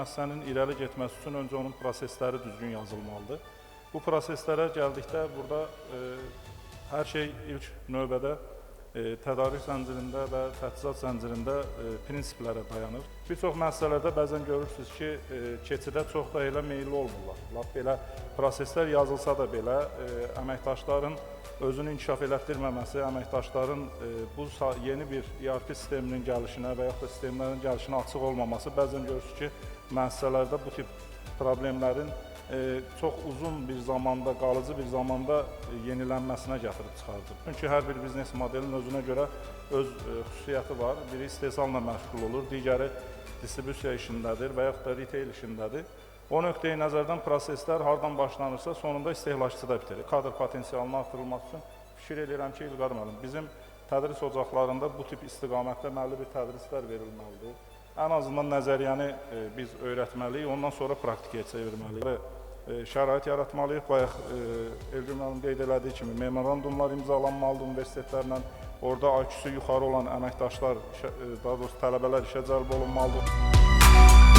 müəssisənin irəli getməsi üçün öncə onun prosesləri düzgün yazılmalıdır. Bu proseslərə gəldikdə burada hər şey ilk növbədə tədarük zəncirində və təchizat zəncirində prinsiplərə dayanır. Bir çox müəssisələrdə bəzən görürsünüz ki, keçidə çox da elə meyilli olmurlar. Lap belə proseslər yazılsa da belə əməkdaşların özünü inkişaf elətdirməməsi, əməkdaşların bu yeni bir ERP sisteminin gəlişinə və yaxud da sistemlərin gəlişinə açıq olmaması bəzən görürsünüz ki, müəssisələrdə bu tip problemlərin çox uzun bir zamanda, qalıcı bir zamanda yenilənməsinə gətirib çıxardır. Çünki hər bir biznes modelinin özünə görə öz xüsusiyyəti var. Biri istehsalla məşğul olur, digəri distribusiya işindədir və yaxud da retail işindədir. O nöqteyi nəzərdən proseslər hardan başlanırsa, sonunda istehlakçıda bitirir. Kadr potensialının artırılması üçün fikir edirəm ki, İlqar müəllim, bizim tədris ocaqlarında bu tip istiqamətdə məlli bir tədrislər verilməlidir. Ən azından nəzəriyyəni biz öyrətməliyik, ondan sonra praktikaya çevirməliyik. Şərait yaratmalıyıq. Bayaq Elgün müəllim qeyd elədiyi kimi memorandumlar imzalanmalıdır universitetlərlə. Orada IQ-su yuxarı olan əməkdaşlar, daha doğrusu tələbələr işə cəlb olunmalıdır.